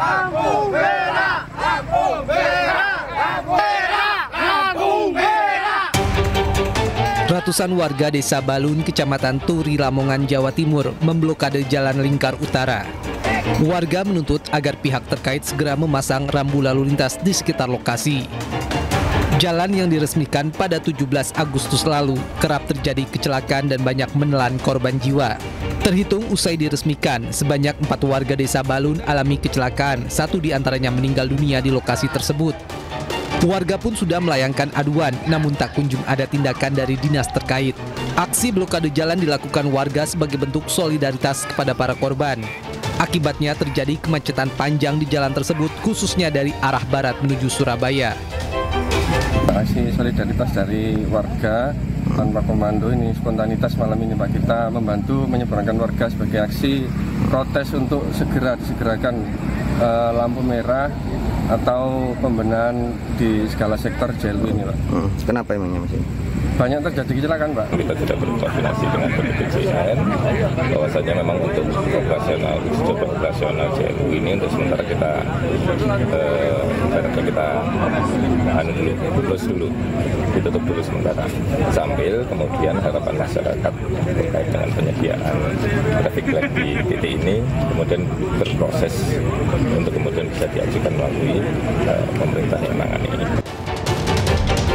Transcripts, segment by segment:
Lampu merah! Lampu merah! Lampu merah! Lampu merah! Ratusan warga Desa Balun, Kecamatan Turi, Lamongan, Jawa Timur memblokade Jalan Lingkar Utara. Warga menuntut agar pihak terkait segera memasang rambu lalu lintas di sekitar lokasi. Jalan yang diresmikan pada 17 Agustus lalu kerap terjadi kecelakaan dan banyak menelan korban jiwa. Terhitung usai diresmikan, sebanyak 4 warga Desa Balun alami kecelakaan, 1 diantaranya meninggal dunia di lokasi tersebut. Warga pun sudah melayangkan aduan, namun tak kunjung ada tindakan dari dinas terkait. Aksi blokade jalan dilakukan warga sebagai bentuk solidaritas kepada para korban. Akibatnya terjadi kemacetan panjang di jalan tersebut, khususnya dari arah barat menuju Surabaya. Aksi solidaritas dari warga tanpa komando ini, spontanitas malam ini Pak, kita membantu menyeberangkan warga sebagai aksi protes untuk segera disegerakan lampu merah atau pembenahan di segala sektor JLU ini Pak. Kenapa emangnya Mas? Banyak terjadi kecelakaan Pak. Kita sudah berkoordinasi dengan BPJN bahwasanya memang untuk operasional JLU ini untuk sementara kita ditutup dulu sementara, sambil kemudian harapan masyarakat terkait dengan penyediaan traffic light di titik ini kemudian berproses untuk kemudian bisa diajukan melalui pemerintah yang menangani ini.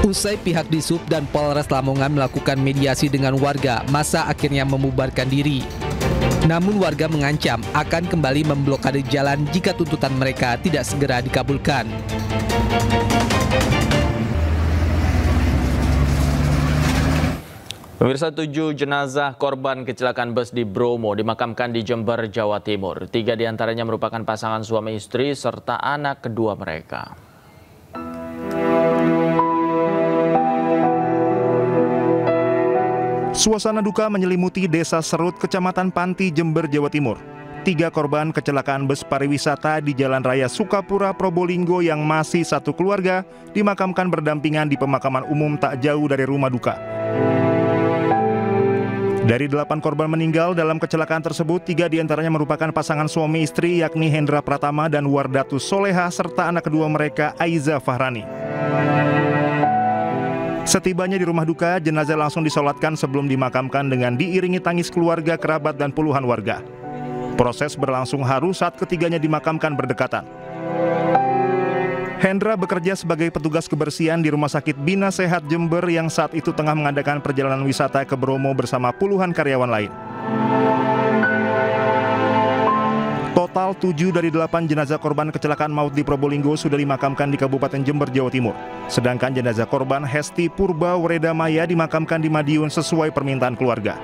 Usai pihak Disub dan Polres Lamongan melakukan mediasi dengan warga, massa akhirnya membubarkan diri. Namun warga mengancam akan kembali memblokade jalan jika tuntutan mereka tidak segera dikabulkan. Pemirsa, 7 jenazah korban kecelakaan bus di Bromo dimakamkan di Jember, Jawa Timur. 3 diantaranya merupakan pasangan suami istri serta anak kedua mereka. Suasana duka menyelimuti Desa Serut, Kecamatan Panti, Jember, Jawa Timur. 3 korban kecelakaan bus pariwisata di Jalan Raya Sukapura, Probolinggo yang masih satu keluarga dimakamkan berdampingan di pemakaman umum tak jauh dari rumah duka. Dari 8 korban meninggal dalam kecelakaan tersebut, 3 diantaranya merupakan pasangan suami istri yakni Hendra Pratama dan Wardatus Soleha serta anak kedua mereka Aiza Fahrani. Setibanya di rumah duka, jenazah langsung disolatkan sebelum dimakamkan dengan diiringi tangis keluarga, kerabat, dan puluhan warga. Proses berlangsung haru saat ketiganya dimakamkan berdekatan. Hendra bekerja sebagai petugas kebersihan di Rumah Sakit Bina Sehat Jember yang saat itu tengah mengadakan perjalanan wisata ke Bromo bersama puluhan karyawan lain. Total 7 dari 8 jenazah korban kecelakaan maut di Probolinggo sudah dimakamkan di Kabupaten Jember, Jawa Timur. Sedangkan jenazah korban Hesti Purba Wereda Maya dimakamkan di Madiun sesuai permintaan keluarga.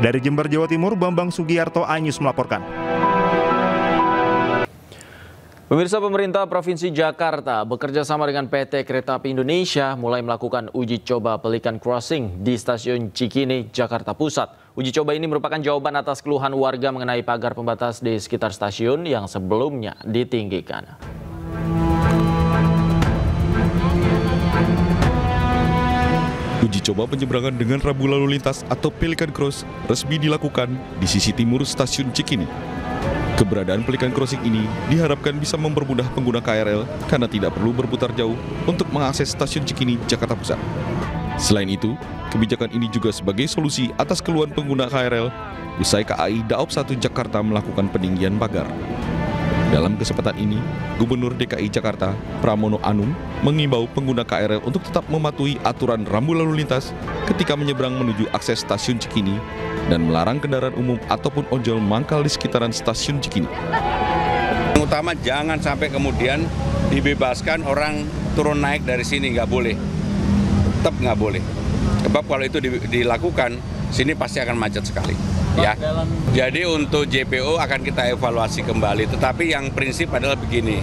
Dari Jember, Jawa Timur, Bambang Sugiarto, iNews melaporkan. Pemirsa, pemerintah Provinsi Jakarta bekerja sama dengan PT Kereta Api Indonesia mulai melakukan uji coba Pelikan Crossing di Stasiun Cikini, Jakarta Pusat. Uji coba ini merupakan jawaban atas keluhan warga mengenai pagar pembatas di sekitar stasiun yang sebelumnya ditinggikan. Uji coba penyeberangan dengan rambu lalu lintas atau Pelikan Cross resmi dilakukan di sisi timur Stasiun Cikini. Keberadaan Pelikan Crossing ini diharapkan bisa mempermudah pengguna KRL karena tidak perlu berputar jauh untuk mengakses Stasiun Cikini, Jakarta Pusat. Selain itu, kebijakan ini juga sebagai solusi atas keluhan pengguna KRL usai KAI Daop 1 Jakarta melakukan peninggian pagar. Dalam kesempatan ini, Gubernur DKI Jakarta, Pramono Anung, mengimbau pengguna KRL untuk tetap mematuhi aturan rambu lalu lintas ketika menyeberang menuju akses Stasiun Cikini dan melarang kendaraan umum ataupun ojol mangkal di sekitaran Stasiun Cikini. Yang utama jangan sampai kemudian dibebaskan orang turun naik dari sini, nggak boleh. Tetap nggak boleh. Sebab kalau itu dilakukan, sini pasti akan macet sekali. Ya. Jadi untuk JPO akan kita evaluasi kembali. Tetapi yang prinsip adalah begini.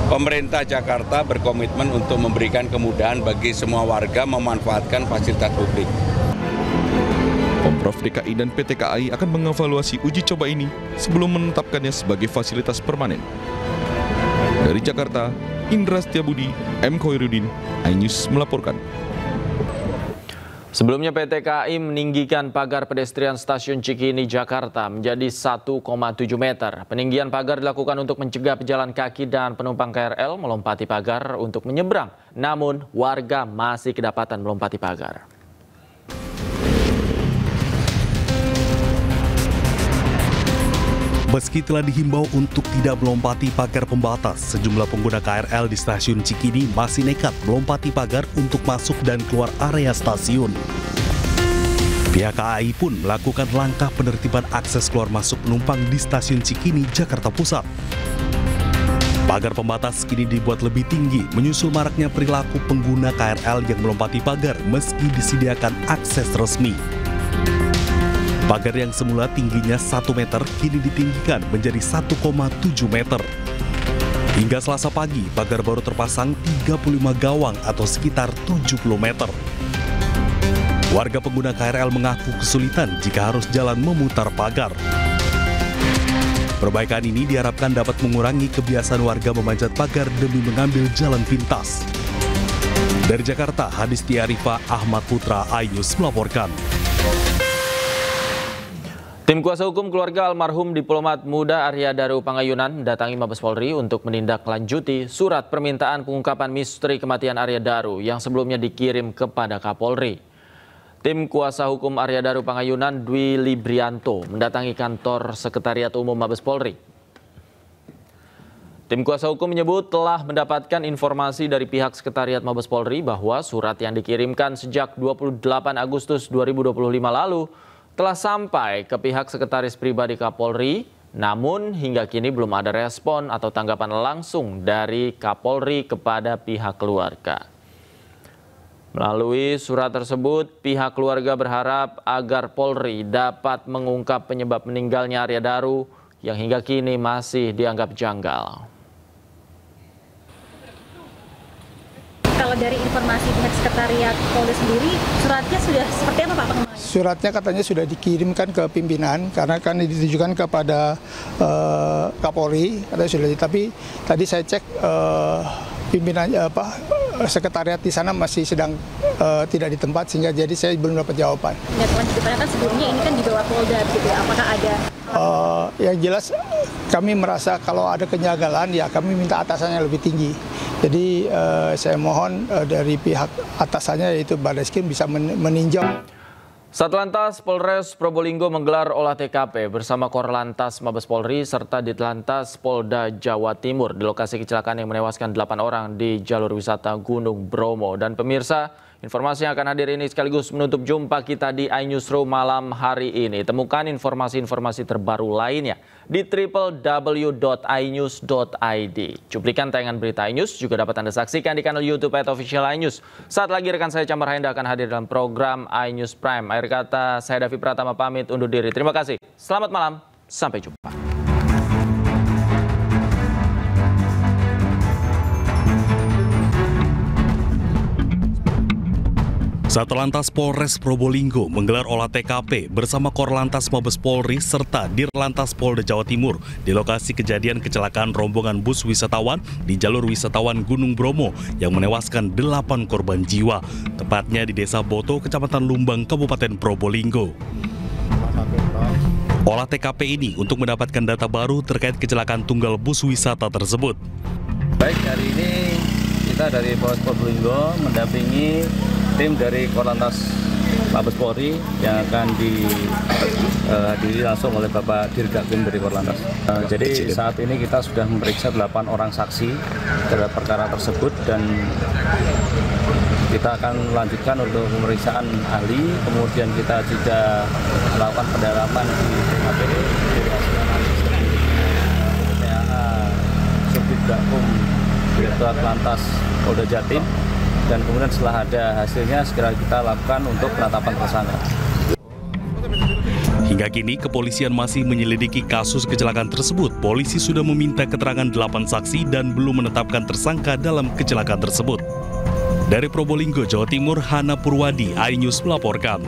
Pemerintah Jakarta berkomitmen untuk memberikan kemudahan bagi semua warga memanfaatkan fasilitas publik. Pemprov DKI dan PT KAI akan mengevaluasi uji coba ini sebelum menetapkannya sebagai fasilitas permanen. Dari Jakarta, Indra Setiabudi, M. Khoirudin, iNews melaporkan. Sebelumnya PT KAI meninggikan pagar pedestrian stasiun Cikini, Jakarta menjadi 1,7 meter. Peninggian pagar dilakukan untuk mencegah pejalan kaki dan penumpang KRL melompati pagar untuk menyeberang. Namun warga masih kedapatan melompati pagar. Meski telah dihimbau untuk tidak melompati pagar pembatas, sejumlah pengguna KRL di stasiun Cikini masih nekat melompati pagar untuk masuk dan keluar area stasiun. Pihak KAI pun melakukan langkah penertiban akses keluar masuk penumpang di stasiun Cikini, Jakarta Pusat. Pagar pembatas kini dibuat lebih tinggi, menyusul maraknya perilaku pengguna KRL yang melompati pagar meski disediakan akses resmi. Pagar yang semula tingginya 1 meter kini ditinggikan menjadi 1,7 meter. Hingga Selasa pagi, pagar baru terpasang 35 gawang atau sekitar 70 meter. Warga pengguna KRL mengaku kesulitan jika harus jalan memutar pagar. Perbaikan ini diharapkan dapat mengurangi kebiasaan warga memanjat pagar demi mengambil jalan pintas. Dari Jakarta, Hadis Tiarifa, Ahmad Putra, iNews melaporkan. Tim kuasa hukum keluarga almarhum diplomat muda Arya Daru Pangayunan mendatangi Mabes Polri untuk menindaklanjuti surat permintaan pengungkapan misteri kematian Arya Daru yang sebelumnya dikirim kepada Kapolri. Tim kuasa hukum Arya Daru Pangayunan Dwi Librianto mendatangi kantor Sekretariat Umum Mabes Polri. Tim kuasa hukum menyebut telah mendapatkan informasi dari pihak Sekretariat Mabes Polri bahwa surat yang dikirimkan sejak 28 Agustus 2025 lalu telah sampai ke pihak Sekretaris Pribadi Kapolri, namun hingga kini belum ada respon atau tanggapan langsung dari Kapolri kepada pihak keluarga. Melalui surat tersebut, pihak keluarga berharap agar Polri dapat mengungkap penyebab meninggalnya Arya Daru yang hingga kini masih dianggap janggal. Kalau dari informasi pihak Sekretariat Polri sendiri, suratnya sudah seperti apa Pak? Suratnya katanya sudah dikirimkan ke pimpinan karena kan ditujukan kepada Kapolri, katanya sudah. Tapi tadi saya cek pimpinan sekretariat di sana masih sedang tidak di tempat sehingga jadi saya belum dapat jawaban. Dan kan sebelumnya ini kan di bawah Polda gitu ya, apakah ada? Yang jelas kami merasa kalau ada kejanggalan ya kami minta atasannya lebih tinggi. Jadi saya mohon dari pihak atasannya yaitu Barreskrim bisa meninjau. Satlantas Polres Probolinggo menggelar olah TKP bersama Korlantas Mabes Polri serta Ditlantas Polda Jawa Timur di lokasi kecelakaan yang menewaskan 8 orang di jalur wisata Gunung Bromo. Dan pemirsa, informasi yang akan hadir ini sekaligus menutup jumpa kita di iNewsroom malam hari ini. Temukan informasi-informasi terbaru lainnya di www.inews.id. Cuplikan tayangan berita iNews juga dapat Anda saksikan di kanal YouTube @official iNews. Saat lagi rekan saya Camar Haenda akan hadir dalam program iNews Prime. Akhir kata, saya Davi Pratama pamit undur diri. Terima kasih. Selamat malam. Sampai jumpa. Satlantas Polres Probolinggo menggelar olah TKP bersama Korlantas Mabes Polri serta Dirlantas Polda Jawa Timur di lokasi kejadian kecelakaan rombongan bus wisatawan di jalur wisatawan Gunung Bromo yang menewaskan 8 korban jiwa, tepatnya di Desa Boto, Kecamatan Lumbang, Kabupaten Probolinggo. Olah TKP ini untuk mendapatkan data baru terkait kecelakaan tunggal bus wisata tersebut. Baik, hari ini kita dari Polres Probolinggo mendampingi tim dari Korlantas Mabes Polri yang akan dihadiri langsung oleh Bapak Dirgakum dari Korlantas. Jadi saat ini kita sudah memeriksa 8 orang saksi terhadap perkara tersebut dan kita akan lanjutkan untuk pemeriksaan ahli, kemudian kita juga melakukan pendalaman di TKP dari hasil analisis PAA Subditgakum Direktorat Lantas Polda Jatim. Dan kemudian setelah ada hasilnya segera kita lakukan untuk penetapan tersangka. Hingga kini kepolisian masih menyelidiki kasus kecelakaan tersebut. Polisi sudah meminta keterangan 8 saksi dan belum menetapkan tersangka dalam kecelakaan tersebut. Dari Probolinggo, Jawa Timur, Hana Purwadi, iNews melaporkan.